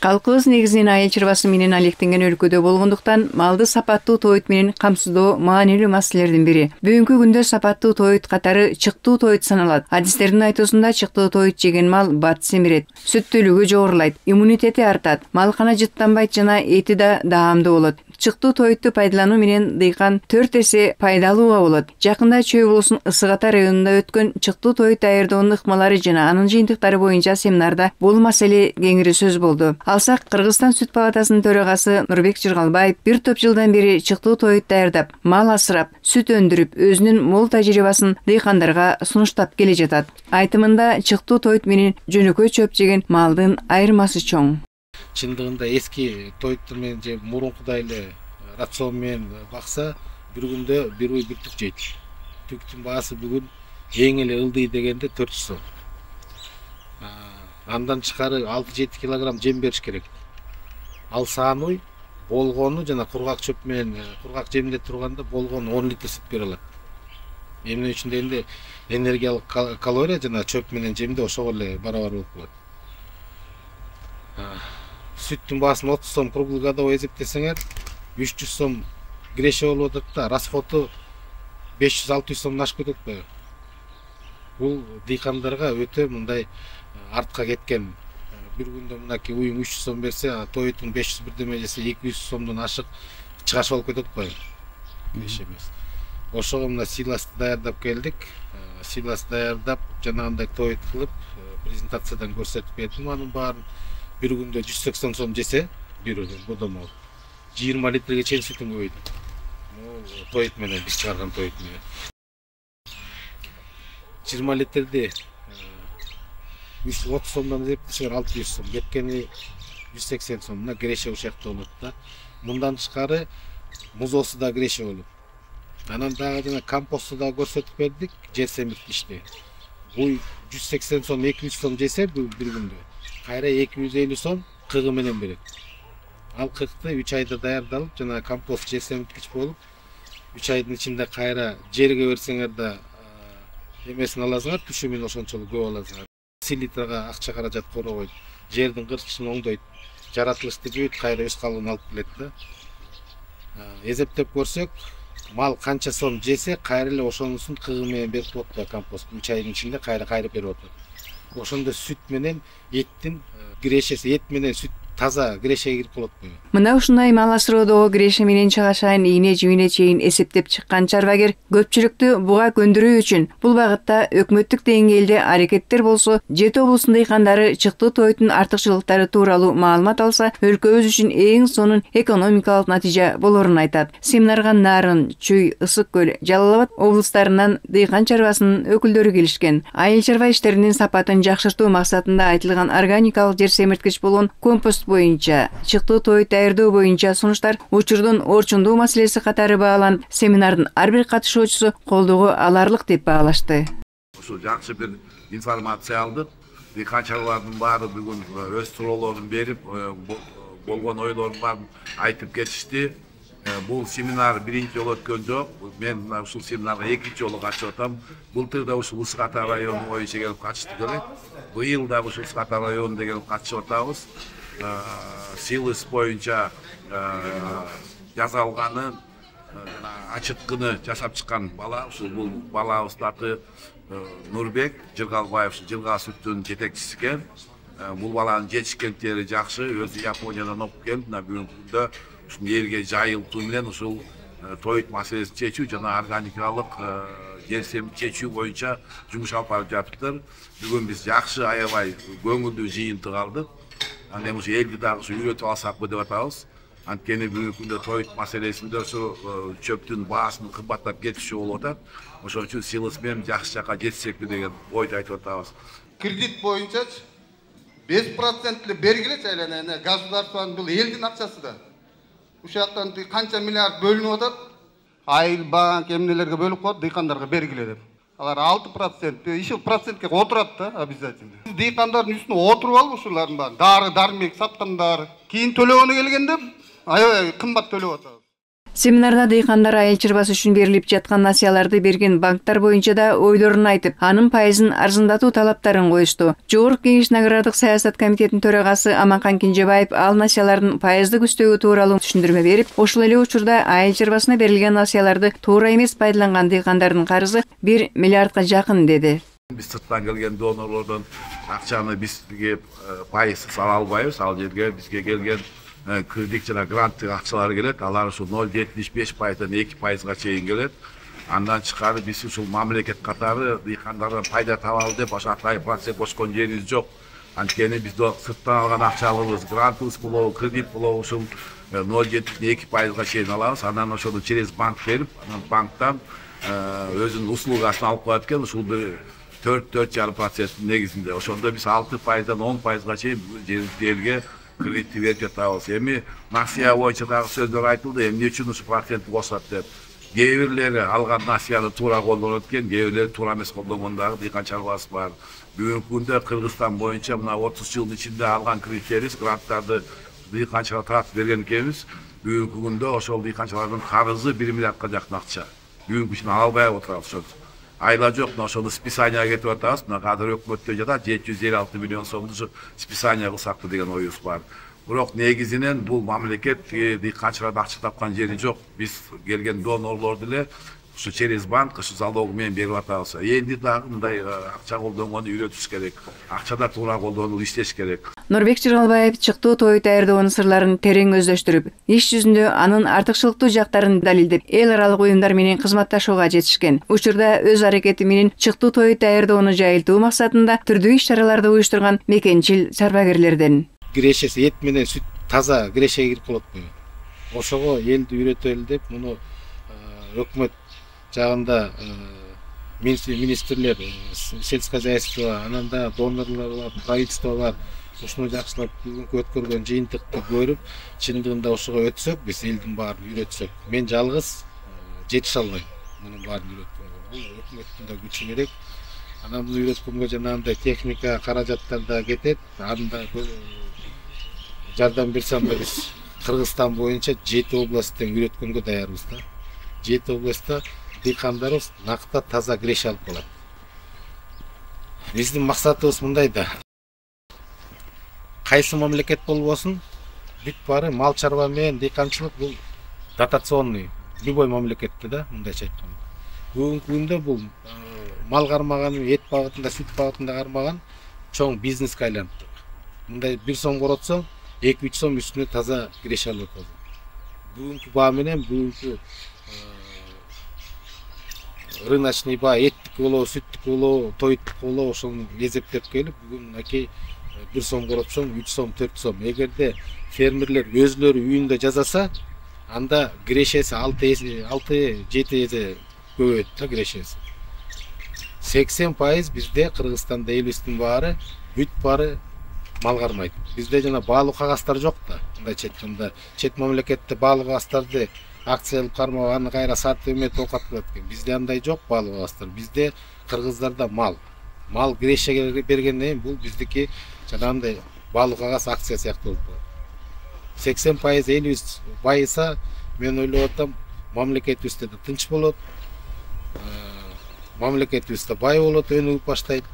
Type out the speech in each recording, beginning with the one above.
Калкыбыз негизинен айыл чарбасы менен алектенген өлкөдө болгондуктан малды сапаттуу тоют менен камсыздоо маанилүү маселелердин бири. Бүгүнкү күндө сапаттуу тоют катары чыктуу тоют саналат. Адистердин айтуусунда чыктуу тоют жеген мал бат семирет, сүттүүлүгү жогорулайт, иммунитети артат, малкана жыттанбайт жана эти да даамдуу болот. Чыктуу тоютту пайдалануу менен дыйкан 4 эсе пайдалууга болот. Жакында Чүй болусунун Ысык Ата районунда өткөн чыктуу тоют даярдоонун ыкмалары жана анын жыйынтыктары боюнча семинарда бул маселе кеңири сөз болду. Алсак, Кыргызстан сүт палатасынын төрагасы Нурбек Жыргалбаев бир топ жылдан бери чыктуу тоют даярдап, мал асырап, сүт өндүрүп, өзүнүн мол тажрыйбасын дыйкандарга сунуштап келе жатат. Айтымында чыктуу тоют менен жөнөкөй чөп жеген малдын айырмасы чоң. Чындыгында эски тоюттар менен же мурункудай эле рацион менен бакса, бир күндө бир уй бир түк жейт. Түктүн баасы бүгүн эң эле ылдый дегенде 400 сом. Андан тышкары 6-7 килограмм жем бериш керек. Ал сааnuй болгону жана кургак чөп менен кургак жемде турганда болгону 10 литр сүт бере алат. Эмне үчүн дегенде энергиялык калория жана чөп менен жемде ошого эле барабар болуп калат. Сүттүн баасын 30 сом круглый годовой эсептесеңер, 300 сом греше болуп атат да, расходу 500-600 сом ашып кетет да. Бул дыйкандарга өтө мындай артка кеткен. Бир күндө мынакей уюң 300 сом берсе, тоютун 500 бирдеме жесе 200 сомдон ашык чыгаш болуп кетет го. Беш эмес. Ошого мына силасты даярдап келдик. Силасты даярдап, жанагындай тоют кылып, презентациядан көрсөтүп бердим анын баарын. Бир күндө 180 сом жесе, бир бодомол 20 литрге чейин сүтүн көбөйдү. Тоют менен, биз чыгарган тоют менен. 20 литрди 30 сомдон эсептесеңер 600 сом, кеткени 180 сом. Мына греше ушакта болот да. Мындан тышкары музосу да греше болот. Анан дагы жана компосту да көрсөтүп бердик, жер семирткичти. Бул 180 сом, 200 сом жесе бир күндө кайра 250 сом кыгы менен берет. Ал кыкты 3 айда даярдалып, жана компост жер семирткич болуп, 3 айдын ичинде кайра жерге берсеңер да эмесин аласыңар, түшүмүн ошончолук көп аласыңар. Селитрага акча каражат коробойт, жердин кырчышын оңдойт, жаратылышты бүт кайра өз калыбын алып келет да. Эзептеп көрсөк, мал канча сом жесе, кайра эле ошонусун кыгы менен берип коет да компост. 3 айдын ичинде кайра берип атат. Ошондо сүт менен эттин грешеси, эт менен сүт таза грешеге кирип калат го. Мына ушундай мал асыроодогу греше менен чыгашайын ийне жибине чейин эсептеп чыккан чарбагер көпчүлүктү буга көндүрүү үчүн бул багытта өкмөттүк деңгээлде аракеттер болсо, Жети облусунун дыйкандары чыктуу тоюттун артыкчылыктары тууралуу маалымат алса, өлкөбүз үчүн эң сонун экономикалык натыйжа болорун айтат. Семинарга Нарын, Чүй, Ысык Көл, Жалал Абад облустарынан дыйкан чарбасынын өкүлдөрү келишкен. Айыл чарба иштеринин сапатын жакшыртуу максатында айтылган органикалык жер семирткич болгон компост боюнча, чыктуу тоют даярдоо боюнча сунуштар, учурдун орчундуу маселеси катары бааланып, семинардын ар бир катышуучусу колдоого аларлык деп баалашты. Ушул жакшы бир информация алдык. Дыйканчылардын баары бүгүн өз суроолорун берип, болгон ойлорун баарын айтып кетишти. Бул семинар биринчи жолу өткөн жок. Мен ушул семинарга экинчи жолу катышып атам. Былтыр да ушул Ысык Ата району боюнча келип катыштык эле. Быйыл да ушул Ысык Ата районунда келип катышып атабыз. Силыс боюнча жасалганын ачыткыны жасап чыккан бала, ушул бул балабыздын аты Нурбек Жыргалбаев, жылга сүттүн жетекчиси экен. Бул баланын жетишкендери жакшы, өзү Япониядан окуп келип, бүгүнкү күндө ушул элге жайылтуу менен ушул тоют маселесин чечүү жана органикалык жер семирткич чечүү боюнча жумуш алып барып жатыптыр. Бүгүн биз жакшы, аябай көңүлдүү жыйынтык алдык. Анан ушу элди дагы үйрөтүп алсакпы деп атабыз. Анткени бүгүнкү күндө тоют маселесинде ушу чөптүн баасынын кымбаттап кетиши болуп атат. Ошон үчүн силыс менен жакшы жакка жетсекпи деген ойду айтып атабыз. Кредит боюнча 5% бергилечи айлана государствонун бул элдин акчасы да. Ушактан канча миллиард бөлүнүп атат. Айыл банк эмнелерге бөлүп коет, дыйкандарга бергиле деп. Алар 6%, иши процентке отурат да обязательно. Дыйкандардын үстүнө отуруп алып ушулардын баары, дары дармек саткандар, кийин төлөгөнү келгенде аябай кымбат төлөп атабыз. Семинарда дыйкандар айыл чарбасы үчүн берилип жаткан насыяларды берген банктар боюнча да ойлорун айтып, анын пайызын арзандатуу талаптарын коюшту. Жогорку Кеңеш агрардык саясат комитетинин төрагасы Аманкан Кинжебаев ал насыялардын пайыздык үстөгү тууралуу түшүндүрмө берип, ошол эле учурда айыл чарбасына берилген насыяларды туура эмес пайдаланган дыйкандардын карызы 1 миллиардга жакын деди. Биз сырттан келген донорлордон акчаны бизге пайызсыз ала албайбыз. Ал жерге бизге келген кредит жана гранттык акчалар келет. Алар ушул 0,75%дан 2%га чейин келет. Андан чыкары биз ушул мамлекет катары дыйкандардан пайда табалы деп ошо атайын процент кошкон жерибиз жок. Анткени биз сырттан алган акчаларыбыз грантыбыз болобу, кредит болобу ушул 0,2%га чейин алабыз. Андан ошону через банк берип, анан банктан өзүнүн услугасын алып коет экен. Ушул 4,5% негизинде. Ошондо биз 6%дан 10%га чейин жерге кредит берип жатабыз. Эми насыя боюнча дагы сөздөр айтылды. Эмне үчүн ушу процентти косот деп. Кээ бирлери алган насыяны туура колдонот экен, кээ бирлери туура эмес колдонгондагы дыйкан чарбасы бар. Бүгүнкү күндө Кыргызстан боюнча мына 30 жылдын ичинде алган кредиттерибиз, гранттарды дыйканчыларга таратып берген экенбиз. Бүгүнкү күндө ошол дыйканчылардын карызы 1 миллиардка жакын акча. Бүгүнкү үчүн ала албай отурабыз ошол. Айла жок, ошону списанияга кетип атабыз. Мына кадыр өкмөттө жатат 756 миллион сомду списания кылсакты деген оюбуз бар. Бирок негизинен бул мамлекет дыйканчылардан акча тапкан жери жок. Биз келген донорлорду эле ушу через банк, ушу залог менен берип атабыз. Энди дагы мындай акча колдонгонду үйрөтүш керек. Акчада туура колдонуп иштеш керек. Нурбек Жыргалбаев чыктуу той даярдоонун сырларын терең өздөштүрүп, иш жүзүндө анын артыкчылыктуу жактарын далилдеп, эл аралык уюмдар менен кызматташууга жетишкен. Учурда өз аракети менен чыктуу той даярдоону жайылтуу максатында түрдүү иш-чараларды уюштурган мекенчил чарбагерлерден. Грешеси эт менен сүт таза грешеге кирип калат го. Ошого элди үйрөтөлү деп муну өкмөт жагында министрлер, сельское хозяйство, анан да донорлор бар, правительство бар. Ушуну жакшылап бүгүнкү өткөргөн жыйынтыкты көрүп, чындыгында ошого өтсөк, биз элдин баарын үйрөтсөк. Мен жалгыз жетише албайм мунун баарын үйрөткөнгө. Бул өкмөттүн да күчү керек. Анан муну үйрөткөнгө жанагындай техника, каражаттар да кетет. Анда жардам берсем да биз Кыргызстан боюнча 7 областтан үйрөткөнгө даярбыз да. 7 областта дыйкандарыбыз накта таза греш алып калат. Биздин максатыбыз мындай да. Кайсы мамлекет болбосун, бүт баары мал чарба менен дыйканчылык бул дотационный, любой мамлекетте да, мындайча айтканда. Бүгүнкү күндө бул мал кармаган, эт багытында, сүт багытында кармаган чоң бизнеске айланып. Мындай 1 сом коротсоң, 2-3 сом үстүнө таза греш алып атат. Бүгүнкү баа менен бүгүнкү рыночный баа, эттик болобу, сүттүк болобу, тойтук болобу, ошону эзептеп келип, бүгүн акей 1 сом коротсоң, 3 сом, 4 сом. Эгерде фермерлер өзлөрү үйүндө жасаса, анда грешеси 6-7 эсе көбөйөт да грешеси. 80% бизде Кыргызстанда элибиздин баары бүт баары мал кармайт. Бизде жана баалуу кагаздар жок да. Мындайча айтканда, чет мамлекетте баалуу кагыздарды акция алып кармап, аны кайра сатып эметип окат кылат экен. Бизде андай жок баалуу кагаздар. Бизде кыргыздарда мал. Мал грешеге бергенден кийин бул биздики жанагындай баалуу кагаз акция сыяктуу болуп калат. 80% элибиз байыса, мен ойлоп атам, мамлекетибизде да тынч болот. Мамлекетибизде бай болот, өнүгүп баштайт.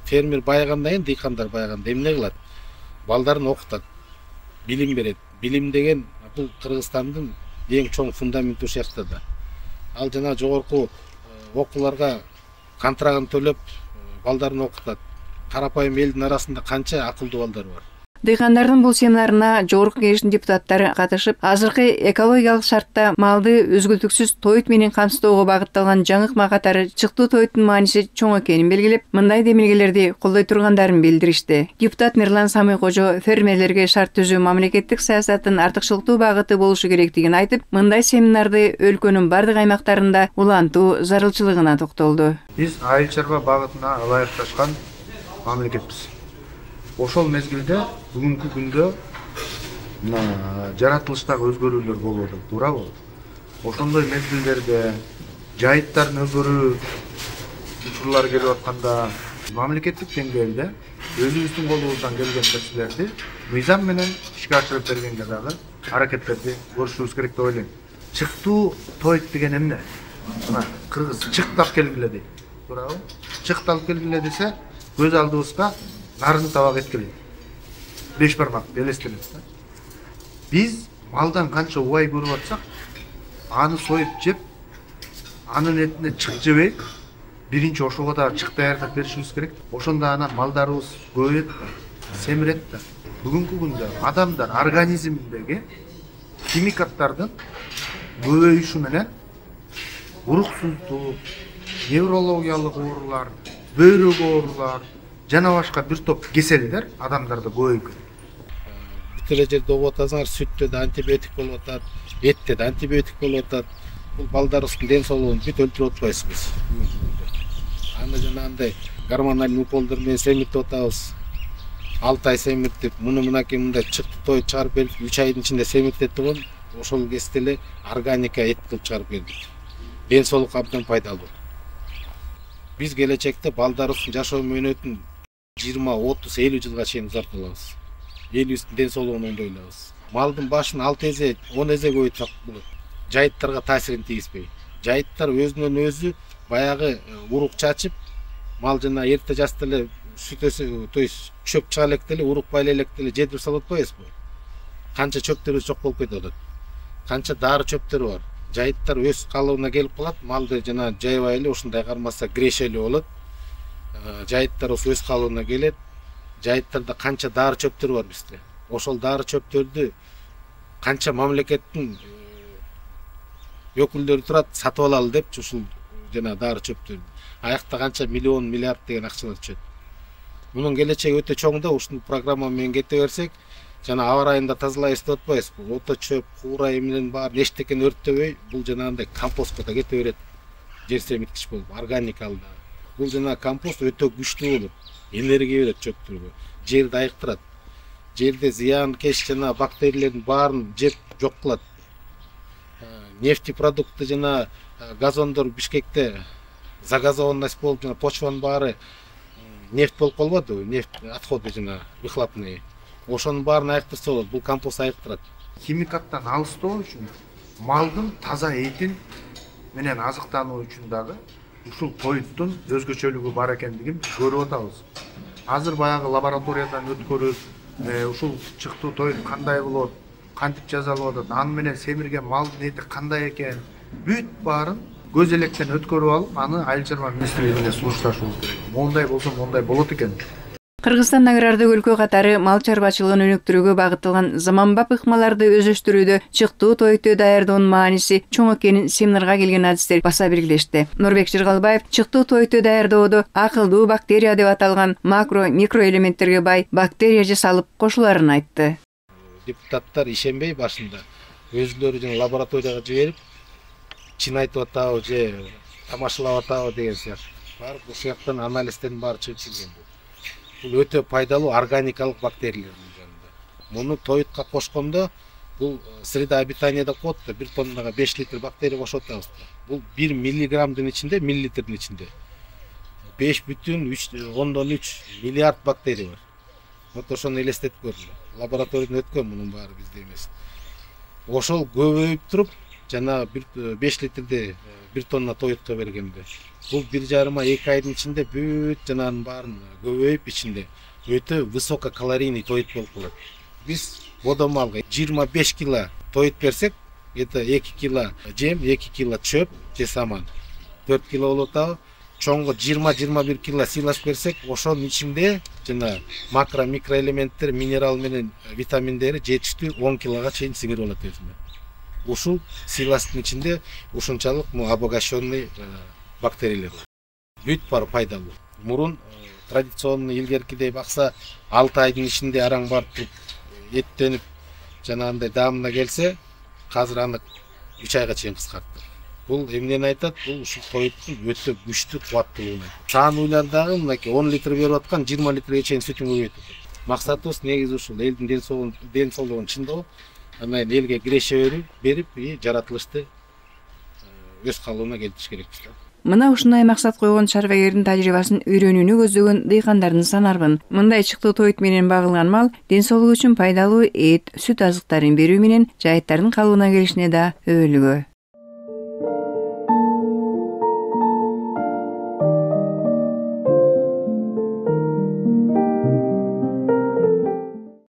Фермер байыгандан кийин, дыйкандар байыганда эмне кылат? Балдарын окутат, билим берет. Билим деген бул Кыргызстандын эң чоң фундаменти ушакта да. Ал жана жогорку окууларга контрагын төлөп, балдарын окутат. Карапайым элдин арасында канча акылдуу балдар бар. Дыйкандардын бул семинарына Жогорку Кеңештин депутаттары катышып, азыркы экологиялык шартта малды үзгүлтүксүз тоют менен камсыздоого багытталган жаңы ыкма катары чыктуу тоюттун мааниси чоң экенин белгилеп, мындай демилгелерди колдой тургандарын билдиришти. Депутат Мирлан Самый Кожо фермерлерге шарт түзүү мамлекеттик саясаттын артыкчылыктуу багыты болушу керектигин айтып, мындай семинарды өлкөнүн бардык аймактарында улантуу зарылчылыгына токтолду. Биз айыл чарба багытына ылайыкташкан мамлекетпиз. Ошол мезгилде бүгүнкү күндө жаратылыштагы өзгөрүүлөр болуп атат, туурабы? Ошондой мезгилдерде жайыттардын өзгөрүү учурлары келип атканда мамлекеттик деңгээлде өзүбүздүн колубуздан келген нерселерди мыйзам менен ишке ашырып бергенге дагы аракеттерди көрүшүбүз керек деп ойлойм. Чыктуу тоет деген эмне? Мына кыргыз чыктап келгиле дейт. Туурабы? Чыктап келгиле десе, көз алдыбызга нарын табак эт келет. 5 бармак элестелет да. Биз малдан канча убай көрүп атсак, аны союп жеп, анын этине чык жебей, биринчи ошого да чык даярдап беришибиз керек. Ошондо анан малдарыбыз көбөйөт да, семирет да. Бүгүнкү күндө адамдар организминдеги химикаттардын көбөйүшү менен уруксуздук, неврологиялык оорулар, бөйрөк оорулар жана башка бир топ кеселдер адамдарда көбөйүп кетет. Бүт эле жерде угуп атасыңар, сүттө да антибиотик болуп атат, этте да антибиотик болуп атат. Бул балдарыбыздын ден соолугун бүт өлтүрүп атпайсызбы? Аны жанагындай гормоналдуу уколдор менен семиртип атабыз. 6 ай семиртип, мынакей мындай чыкты тоет чыгарып берип, 3 айдын ичинде семиртет болгон, ошол кезде эле органика эт кылып чыгарып бердик. Ден соолукка абдан пайдалуу. Биз келечекте балдарыбыздын жашоо мөөнөтүн 20, 30, 50 жылга чейин узартылабыз. Элибиздин ден соолугун оңдойлобуз. Малдын башын 6 эзе, 10 эзе көбөйтсөк болот. Жайыттарга таасирин тийгизбей. Жайыттар өзүнөн өзү баягы урук чачып, мал жана эрте жаста эле сүтөсү, то есть чөп чыга электе эле урук байлай электе эле жедирип салып атпайбызбы? Канча чөптөрүбүз жок болуп кетип атат. Канча дары чөптөр бар. Жайыттар өз калыбына келип калат, малды жана жайбай эле ушундай кармаса грешелүү болот. Жайыттар өз калыбына келет. Жайыттарда канча дары чөптөр бар бизде. Ошол дары чөптөрдү канча мамлекеттин өкүлдөрү турат, сатып алалы деп ушул жана дары чөптөрдү. Аякта канча миллион, миллиард деген акчалар түшөт. Мунун келечеги өтө чоң да, ушул программа менен кете берсек, жана аба ырайында тазалайбыз деп атпайбызбы? Ото чөп, куура эмненин баарын эчтекени өрттөбөй, бул жанагындай компостко да кете берет. Жер семирткич болуп, органикалуу. Бул жана компост өтө күчтүү болуп, энергия берет чөптөргө. Жерди айыктырат. Жерде зыянкеч жана бактериялердин баарын жеп жок кылат. Нефтепродукты жана газондор Бишкекте загазованность болуп, жана почванын баары нефть болуп калбадыбы? Нефть отходы жана выхлопные. Ошонун баарын айыктырса болот. Бул компост айыктырат. Химикаттан алыстоо үчүн малдын таза этин менен азыктануу үчүн дагы ушул тоюттун өзгөчөлүгү бар экендигин көрүп атабыз. Азыр баягы лабораториядан өткөрүп, ушул чыктуу тоют кандай болот, кантип жасалып атат, аны менен семирген малдын эти кандай экен, бүт баарын көз электен өткөрүп алып, аны Айыл чарба министрлигине сунушташыбыз керек. Мондай болсо мондай болот экен. Кыргызстан агрардык өлкө катары мал чарбачылыгын өнүктүрүүгө багытталган заманбап ыкмаларды өзөштүрүүдө чыктуу тойту даярдоонун мааниси чоң экенин семинарга келген адистер баса белгилешти. Нурбек Жыргалбаев чыктуу тойту даярдоодо акылдуу бактерия деп аталган макро-микроэлементтерге бай бактерия жасалып кошуларын айтты. Депутаттар ишенбей башында өзүлөрү жана лабораторияга жиберип, чын айтып атабы же тамашалап атабы деген сыяктуу. Бар бул сыяктан анализдердин баары чыгып келген. Бул өтө пайдалуу органикалык бактериялердин жанында. Муну тоютка кошкондо бул среда обитания деп коет да, 1 тоннага 5 литр бактерия кошуп атабыз. Бул 1 миллиграммдын ичинде, миллилитрдин ичинде 5,3 миллиард бактерия бар. Вот ошону элестетип көрдүм. Лабораториядан өткөн мунун баары бизде эмес. Ошол көбөйүп туруп, жана 5 литрди 1 тонна тоютка бергенде, бул 1,5-2 айдын ичинде бүт жананын баарын көбөйүп ичинде өтө высококалорийный тоют болуп калат. Биз бодомалга 25 кило тоют берсек, это 2 кило жем, 2 кило чөп же саман, 4 кило болуп атабы. Чоңго 20-21 кило сыйлаш берсек, ошонун ичинде жана макро микроэлементтер, минерал менен витаминдери жетиштүү 10 килога чейин сиңирип алат өзүнө. Ушул сыйлаштын ичинде ушунчалык обогащенный бактериялер бар. Бүт бар пайдалуу. Мурун традиционный илгеркидей бакса 6 айдын ичинде араң барып туруп эттенип жанагындай даамына келсе, азыр аны 3 айга чейин кыскартты. Бул эмнени айтат? Бул ушул тоюттун өтө күчтүү кубаттуулугун айтат. Саан уйлардагы мынакей 10 литр берип аткан 20 литрге чейин сүтүн көбөйтүп. Максатыбыз негизи ушул элдин ден соолугун чындоо, анан элге киреше берип, жаратылышты өз калыбына келтириш керекпиз. Мына ушундай максат койгон чарбагердин тажрыйбасын үйрөнүүнү көздөгөн дыйкандарды санармын. Мындай чыктуу тойт менен багылган мал ден соолук үчүн пайдалуу эт, сүт азыктарын берүү менен жайыттардын калыбына келишине да өбөлгө.